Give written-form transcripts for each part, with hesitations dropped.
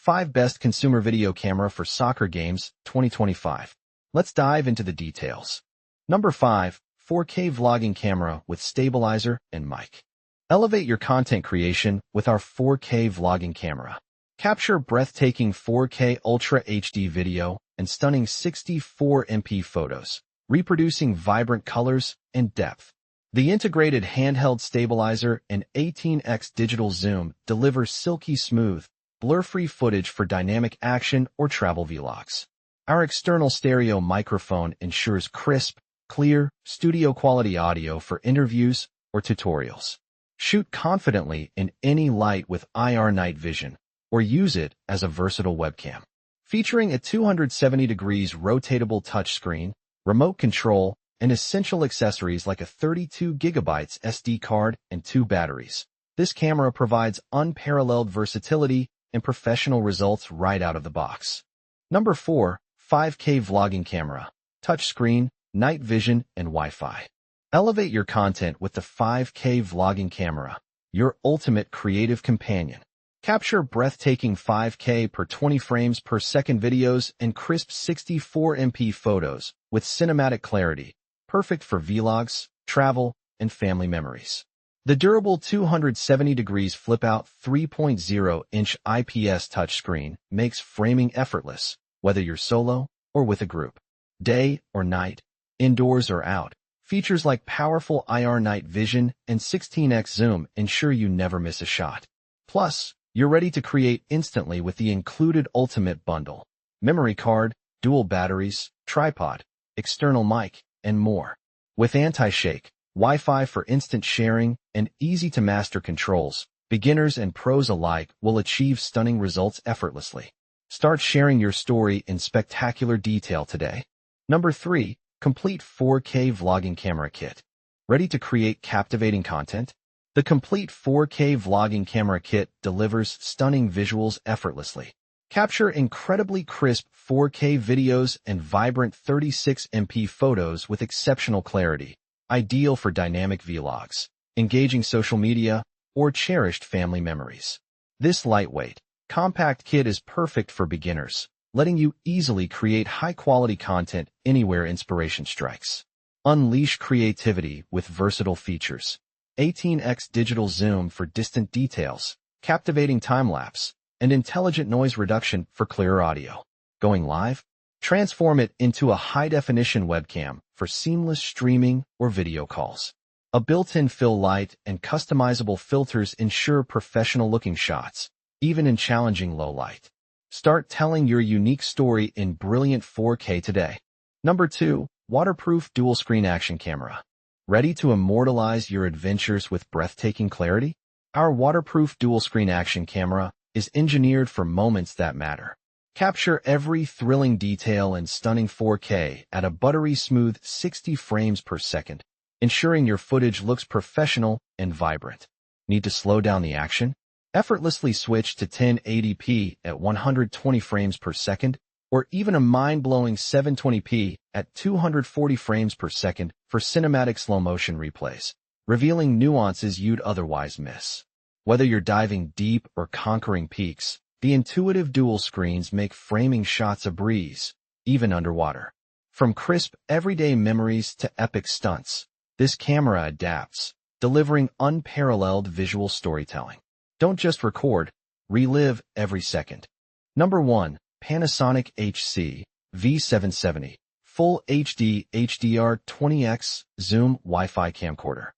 5 Best Consumer Video Camera for Soccer Games 2025. Let's dive into the details. Number 5. 4K Vlogging Camera with Stabilizer and Mic. Elevate your content creation with our 4K vlogging camera. Capture breathtaking 4K Ultra HD video and stunning 64MP photos, reproducing vibrant colors and depth. The integrated handheld stabilizer and 18x digital zoom delivers silky smooth, blur-free footage for dynamic action or travel vlogs. Our external stereo microphone ensures crisp, clear, studio-quality audio for interviews or tutorials. Shoot confidently in any light with IR night vision, or use it as a versatile webcam. Featuring a 270 degrees rotatable touchscreen, remote control, and essential accessories like a 32 GB SD card and 2 batteries, this camera provides unparalleled versatility and professional results right out of the box. Number 4. 5K Vlogging Camera. Touchscreen, night vision, and Wi-Fi. Elevate your content with the 5K Vlogging Camera, your ultimate creative companion. Capture breathtaking 5K per 20 frames per second videos and crisp 64MP photos with cinematic clarity, perfect for vlogs, travel, and family memories. The durable 270 degrees flip-out 3.0-inch IPS touchscreen makes framing effortless, whether you're solo or with a group. Day or night, indoors or out, features like powerful IR night vision and 16x zoom ensure you never miss a shot. Plus, you're ready to create instantly with the included ultimate bundle: memory card, dual batteries, tripod, external mic, and more. With anti-shake, Wi-Fi for instant sharing, and easy-to-master controls, beginners and pros alike will achieve stunning results effortlessly. Start sharing your story in spectacular detail today. Number 3. Complete 4K Vlogging Camera Kit. Ready to create captivating content? The complete 4K Vlogging Camera Kit delivers stunning visuals effortlessly. Capture incredibly crisp 4K videos and vibrant 36MP photos with exceptional clarity, ideal for dynamic vlogs, engaging social media, or cherished family memories. This lightweight, compact kit is perfect for beginners, letting you easily create high-quality content anywhere inspiration strikes. Unleash creativity with versatile features: 18x digital zoom for distant details, captivating time-lapse, and intelligent noise reduction for clearer audio. Going live? Transform it into a high-definition webcam for seamless streaming or video calls. A built-in fill light and customizable filters ensure professional-looking shots, even in challenging low light. Start telling your unique story in brilliant 4K today. Number 2. Waterproof dual-screen action camera. Ready to immortalize your adventures with breathtaking clarity? Our waterproof dual-screen action camera is engineered for moments that matter. Capture every thrilling detail in stunning 4K at a buttery smooth 60 frames per second, ensuring your footage looks professional and vibrant. Need to slow down the action? Effortlessly switch to 1080p at 120 frames per second, or even a mind-blowing 720p at 240 frames per second for cinematic slow-motion replays, revealing nuances you'd otherwise miss. Whether you're diving deep or conquering peaks, the intuitive dual screens make framing shots a breeze, even underwater. From crisp, everyday memories to epic stunts, this camera adapts, delivering unparalleled visual storytelling. Don't just record, relive every second. Number 1. Panasonic HC V770 Full HD HDR 20x Zoom Wi-Fi Camcorder.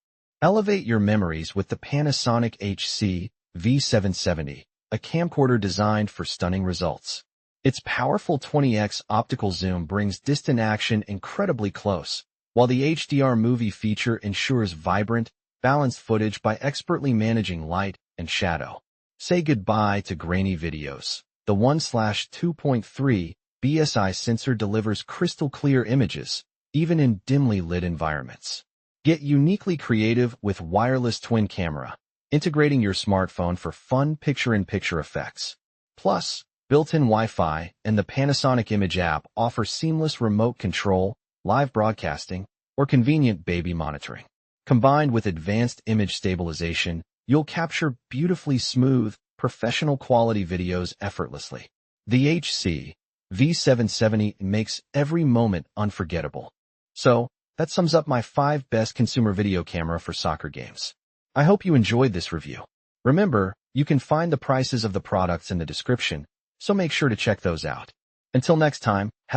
Elevate your memories with the Panasonic HC V770, a camcorder designed for stunning results. Its powerful 20x optical zoom brings distant action incredibly close, while the HDR movie feature ensures vibrant, balanced footage by expertly managing light and shadow. Say goodbye to grainy videos. The 1/2.3 BSI sensor delivers crystal clear images, even in dimly lit environments. Get uniquely creative with wireless twin camera, integrating your smartphone for fun picture-in-picture effects. Plus, built-in Wi-Fi and the Panasonic Image app offer seamless remote control, live broadcasting, or convenient baby monitoring. Combined with advanced image stabilization, you'll capture beautifully smooth, professional quality videos effortlessly. The HC V770 makes every moment unforgettable. So, that sums up my 5 best consumer video camera for soccer games. I hope you enjoyed this review. Remember, you can find the prices of the products in the description, so make sure to check those out. Until next time, have